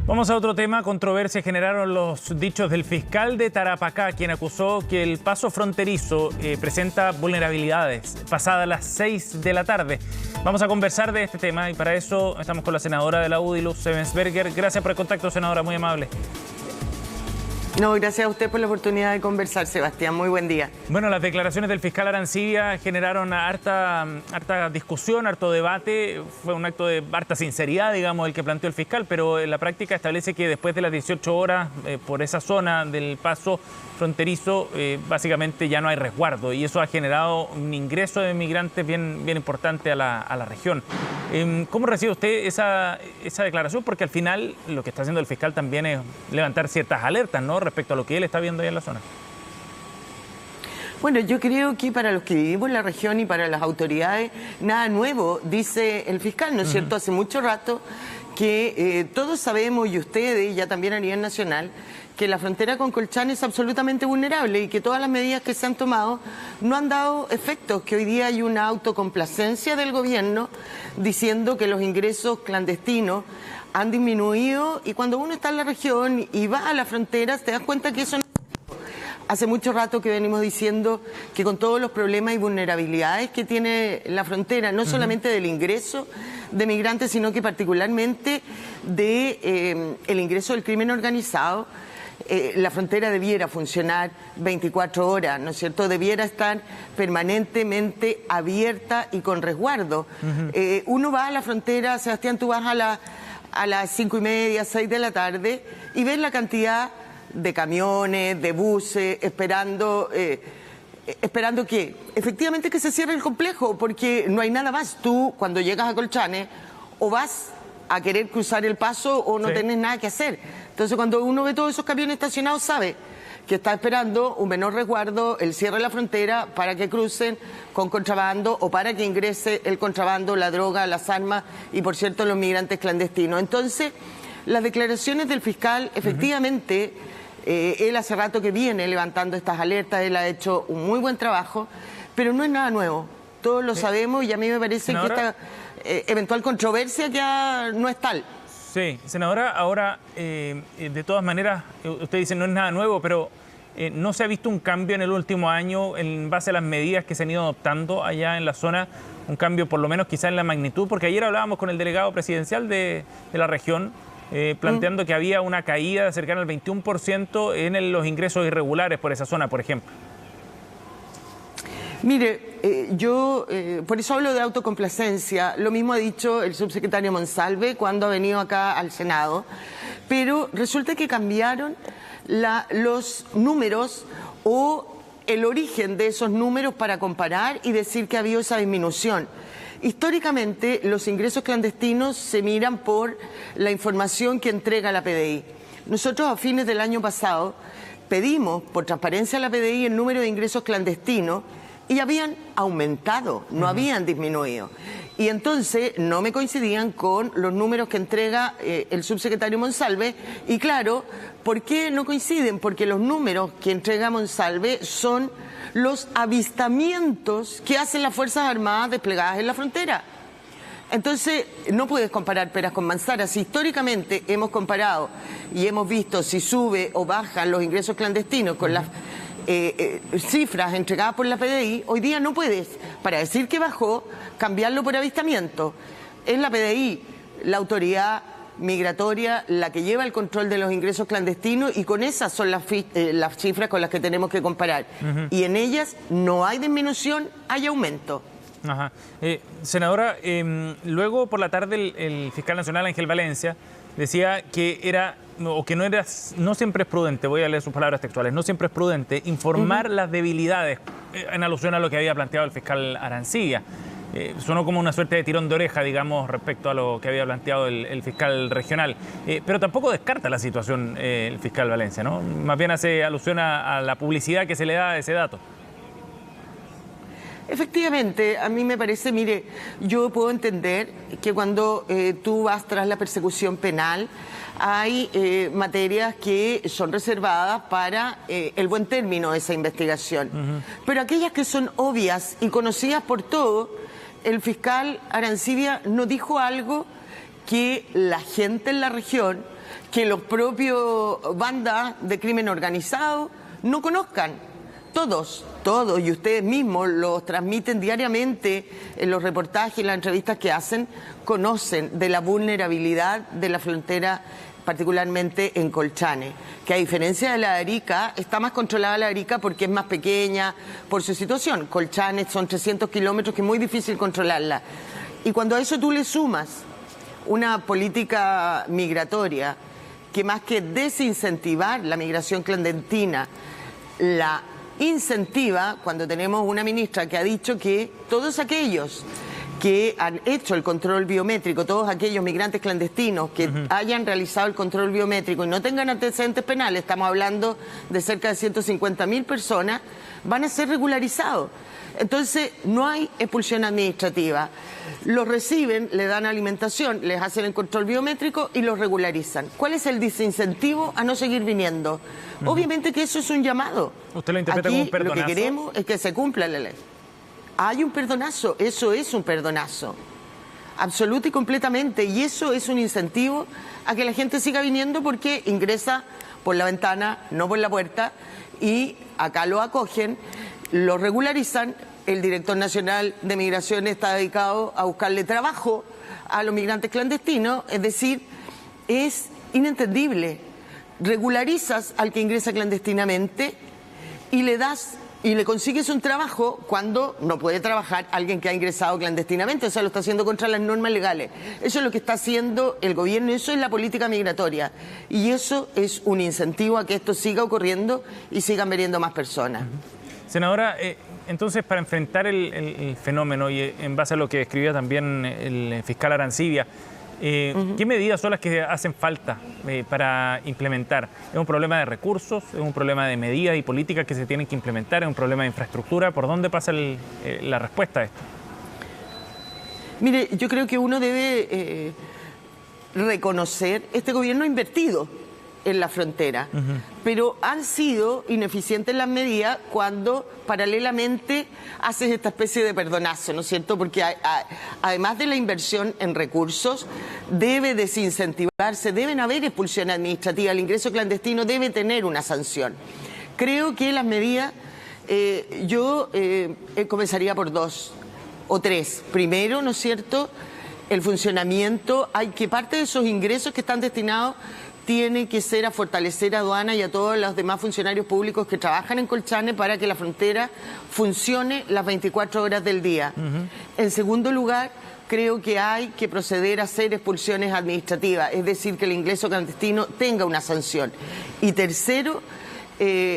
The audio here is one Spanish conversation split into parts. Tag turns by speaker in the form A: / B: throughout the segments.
A: Vamos a otro tema. Controversia generaron los dichos del fiscal de Tarapacá, quien acusó que el paso fronterizo presenta vulnerabilidades pasadas las 6 de la tarde. Vamos a conversar de este tema y para eso estamos con la senadora de la UDI, Luz Sebensberger. Gracias por el contacto, senadora, muy amable.
B: No, gracias a usted por la oportunidad de conversar, Sebastián. Muy buen día.
A: Bueno, las declaraciones del fiscal Arancibia generaron harta discusión, harto debate. Fue un acto de harta sinceridad, digamos, el que planteó el fiscal, pero en la práctica establece que después de las 18 horas por esa zona del paso fronterizo, básicamente ya no hay resguardo y eso ha generado un ingreso de migrantes bien importante a la región. ¿Cómo recibe usted esa declaración? Porque al final lo que está haciendo el fiscal también es levantar ciertas alertas, ¿no?, respecto a lo que él está viendo ahí en la zona.
B: Bueno, yo creo que para los que vivimos en la región y para las autoridades, nada nuevo, dice el fiscal, ¿no es cierto? Hace mucho rato que todos sabemos, y ustedes ya también a nivel nacional, que la frontera con Colchane es absolutamente vulnerable y que todas las medidas que se han tomado no han dado efectos, que hoy día hay una autocomplacencia del gobierno diciendo que los ingresos clandestinos han disminuido y cuando uno está en la región y va a las fronteras te das cuenta que eso no. Hace mucho rato que venimos diciendo que con todos los problemas y vulnerabilidades que tiene la frontera, no solamente del ingreso de migrantes, sino que particularmente de el ingreso del crimen organizado, la frontera debiera funcionar 24 horas, ¿no es cierto? Debiera estar permanentemente abierta y con resguardo. Uno va a la frontera, Sebastián, tú vas a las 5:30, 6 de la tarde y ves la cantidad de camiones, de buses, esperando que efectivamente que se cierre el complejo, porque no hay nada más. Tú, cuando llegas a Colchane, o vas a querer cruzar el paso o no tenés nada que hacer. Entonces, cuando uno ve todos esos camiones estacionados, sabe que está esperando un menor resguardo, el cierre de la frontera para que crucen con contrabando o para que ingrese el contrabando, la droga, las armas y, por cierto, los migrantes clandestinos. Entonces, las declaraciones del fiscal, efectivamente, él hace rato que viene levantando estas alertas, él ha hecho un muy buen trabajo, pero no es nada nuevo. Todos lo sabemos y a mí me parece que esta eventual controversia ya no es tal.
A: Sí, senadora, ahora, de todas maneras, usted dice no es nada nuevo, pero ¿no se ha visto un cambio en el último año en base a las medidas que se han ido adoptando allá en la zona? Un cambio por lo menos quizá en la magnitud, porque ayer hablábamos con el delegado presidencial de la región, planteando que había una caída cercana al 21% en los ingresos irregulares por esa zona, por ejemplo.
B: Mire, yo por eso hablo de autocomplacencia. Lo mismo ha dicho el subsecretario Monsalve cuando ha venido acá al Senado, pero resulta que cambiaron los números o el origen de esos números para comparar y decir que ha habido esa disminución. Históricamente, los ingresos clandestinos se miran por la información que entrega la PDI. Nosotros a fines del año pasado pedimos por transparencia a la PDI el número de ingresos clandestinos y habían aumentado, no habían disminuido. Y entonces no me coincidían con los números que entrega el subsecretario Monsalve. Y claro, ¿por qué no coinciden? Porque los números que entrega Monsalve son los avistamientos que hacen las Fuerzas Armadas desplegadas en la frontera. Entonces, no puedes comparar peras con manzanas. Históricamente hemos comparado y hemos visto si sube o bajan los ingresos clandestinos con las cifras entregadas por la PDI. Hoy día no puedes, para decir que bajó, cambiarlo por avistamiento. Es la PDI, la autoridad migratoria, la que lleva el control de los ingresos clandestinos y con esas son las cifras con las que tenemos que comparar. Y en ellas no hay disminución, hay aumento.
A: Ajá. Senadora, luego por la tarde el fiscal nacional Ángel Valencia decía que no siempre es prudente, voy a leer sus palabras textuales, no siempre es prudente informar las debilidades, en alusión a lo que había planteado el fiscal Arancibia. Sonó como una suerte de tirón de oreja, digamos, respecto a lo que había planteado el fiscal regional. Pero tampoco descarta la situación el fiscal Valencia, ¿no? Más bien hace alusión a la publicidad que se le da a ese dato.
B: Efectivamente, a mí me parece, mire, yo puedo entender que cuando tú vas tras la persecución penal, hay materias que son reservadas para el buen término de esa investigación. Pero aquellas que son obvias y conocidas por todos, el fiscal Arancibia no dijo algo que la gente en la región, que los propios bandas de crimen organizado no conozcan. Todos, y ustedes mismos los transmiten diariamente en los reportajes y las entrevistas que hacen, conocen de la vulnerabilidad de la frontera, particularmente en Colchane, que a diferencia de la de Arica, está más controlada la de Arica porque es más pequeña por su situación. Colchane son 300 kilómetros que es muy difícil controlarla. Y cuando a eso tú le sumas una política migratoria que más que desincentivar la migración clandestina, la incentiva, cuando tenemos una ministra que ha dicho que todos aquellos que han hecho el control biométrico, todos aquellos migrantes clandestinos que hayan realizado el control biométrico y no tengan antecedentes penales, estamos hablando de cerca de 150.000 personas, van a ser regularizados. Entonces, no hay expulsión administrativa. Los reciben, le dan alimentación, les hacen el control biométrico y los regularizan. ¿Cuál es el desincentivo a no seguir viniendo? Obviamente que eso es un llamado.
A: ¿Usted lo interpreta como un perdonazo?
B: Lo que queremos es que se cumpla la ley. Hay un perdonazo, eso es un perdonazo. Absoluto y completamente. Y eso es un incentivo a que la gente siga viniendo porque ingresa por la ventana, no por la puerta, y acá lo acogen, lo regularizan. El director nacional de Migración está dedicado a buscarle trabajo a los migrantes clandestinos, es decir, es inentendible. Regularizas al que ingresa clandestinamente y le consigues un trabajo cuando no puede trabajar alguien que ha ingresado clandestinamente, o sea, lo está haciendo contra las normas legales. Eso es lo que está haciendo el gobierno, eso es la política migratoria. Y eso es un incentivo a que esto siga ocurriendo y sigan viniendo más personas.
A: Senadora, entonces, para enfrentar el fenómeno y en base a lo que escribía también el fiscal Arancibia, ¿qué medidas son las que hacen falta para implementar? ¿Es un problema de recursos? ¿Es un problema de medidas y políticas que se tienen que implementar? ¿Es un problema de infraestructura? ¿Por dónde pasa la respuesta a esto?
B: Mire, yo creo que uno debe reconocer, este gobierno ha invertido en la frontera, pero han sido ineficientes las medidas cuando paralelamente haces esta especie de perdonazo, ¿no es cierto? Porque además de la inversión en recursos, debe desincentivarse, deben haber expulsiones administrativas, el ingreso clandestino debe tener una sanción. Creo que las medidas, yo comenzaría por 2 o 3. Primero, ¿no es cierto?, el funcionamiento, hay que parte de esos ingresos que están destinados tiene que ser a fortalecer a aduana y a todos los demás funcionarios públicos que trabajan en Colchane para que la frontera funcione las 24 horas del día. En segundo lugar, creo que hay que proceder a hacer expulsiones administrativas, es decir, que el ingreso clandestino tenga una sanción. Y tercero,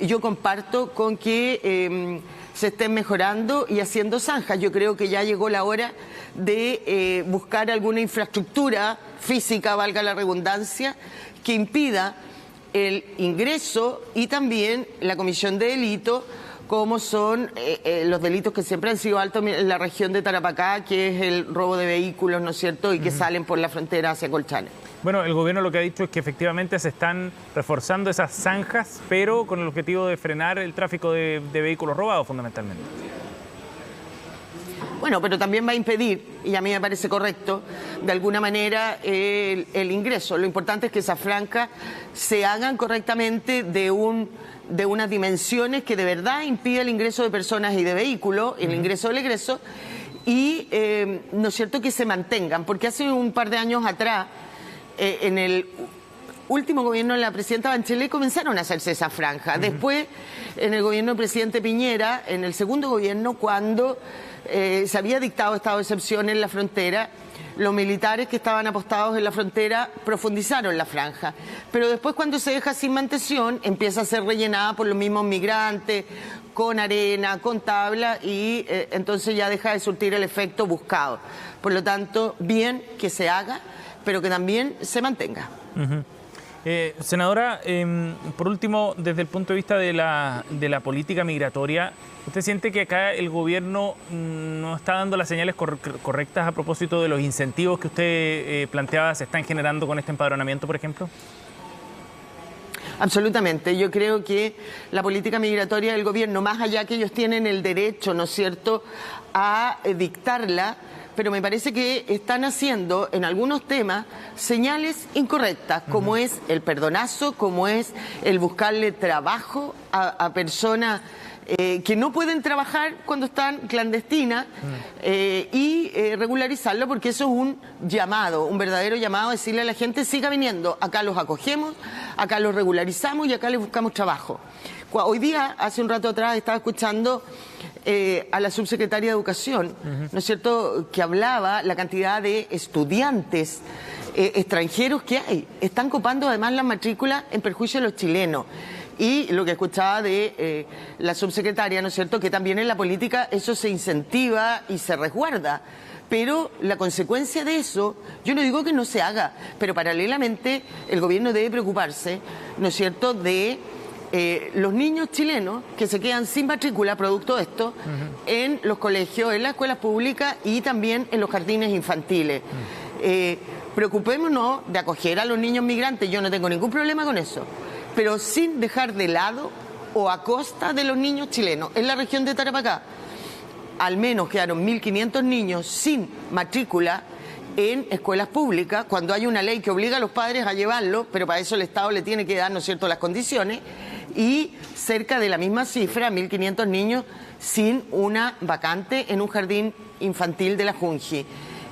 B: yo comparto con que se estén mejorando y haciendo zanjas. Yo creo que ya llegó la hora de buscar alguna infraestructura física, valga la redundancia, que impida el ingreso y también la comisión de delitos, como son los delitos que siempre han sido altos en la región de Tarapacá, que es el robo de vehículos, ¿no es cierto?, y que salen por la frontera hacia Colchane.
A: Bueno, el gobierno lo que ha dicho es que efectivamente se están reforzando esas zanjas, pero con el objetivo de frenar el tráfico de vehículos robados, fundamentalmente.
B: Bueno, pero también va a impedir, y a mí me parece correcto, de alguna manera el ingreso. Lo importante es que esas franjas se hagan correctamente de unas dimensiones que de verdad impida el ingreso de personas y de vehículos, el ingreso del egreso, y no es cierto que se mantengan, porque hace un par de años atrás, en el último gobierno de la presidenta Bachelet comenzaron a hacerse esas franjas. Después, en el gobierno del presidente Piñera, en el segundo gobierno, cuando se había dictado estado de excepción en la frontera, los militares que estaban apostados en la frontera profundizaron la franja. Pero después, cuando se deja sin mantención, empieza a ser rellenada por los mismos migrantes, con arena, con tabla, y entonces ya deja de surtir el efecto buscado. Por lo tanto, bien que se haga, pero que también se mantenga.
A: Senadora, por último, desde el punto de vista de la política migratoria, ¿usted siente que acá el gobierno no está dando las señales correctas a propósito de los incentivos que usted planteaba se están generando con este empadronamiento, por ejemplo?
B: Absolutamente. Yo creo que la política migratoria del gobierno, más allá que ellos tienen el derecho, ¿no es cierto?, a dictarla, pero me parece que están haciendo en algunos temas señales incorrectas, como es el perdonazo, como es el buscarle trabajo a personas que no pueden trabajar cuando están clandestinas y regularizarlo, porque eso es un llamado, un verdadero llamado a decirle a la gente: siga viniendo, acá los acogemos, acá los regularizamos y acá les buscamos trabajo. Hoy día, hace un rato atrás, estaba escuchando a la subsecretaria de Educación, ¿no es cierto?, que hablaba la cantidad de estudiantes extranjeros que hay. Están copando además las matrículas en perjuicio de los chilenos. Y lo que escuchaba de la subsecretaria, ¿no es cierto?, que también en la política eso se incentiva y se resguarda. Pero la consecuencia de eso, yo no digo que no se haga, pero paralelamente el gobierno debe preocuparse, ¿no es cierto?, de los niños chilenos que se quedan sin matrícula producto de esto en los colegios, en las escuelas públicas y también en los jardines infantiles. Preocupémonos de acoger a los niños migrantes, yo no tengo ningún problema con eso, pero sin dejar de lado o a costa de los niños chilenos. En la región de Tarapacá, al menos quedaron 1.500 niños sin matrícula en escuelas públicas, cuando hay una ley que obliga a los padres a llevarlo, pero para eso el Estado le tiene que dar, ¿no es cierto?, las condiciones, y cerca de la misma cifra, 1.500 niños sin una vacante en un jardín infantil de la Junji.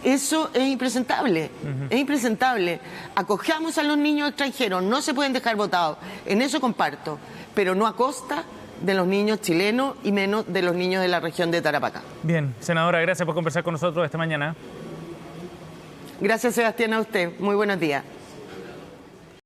B: Eso es impresentable, es impresentable. Acojamos a los niños extranjeros, no se pueden dejar botados, en eso comparto, pero no a costa de los niños chilenos y menos de los niños de la región de Tarapacá.
A: Bien, senadora, gracias por conversar con nosotros esta mañana.
B: Gracias, Sebastián, a usted. Muy buenos días.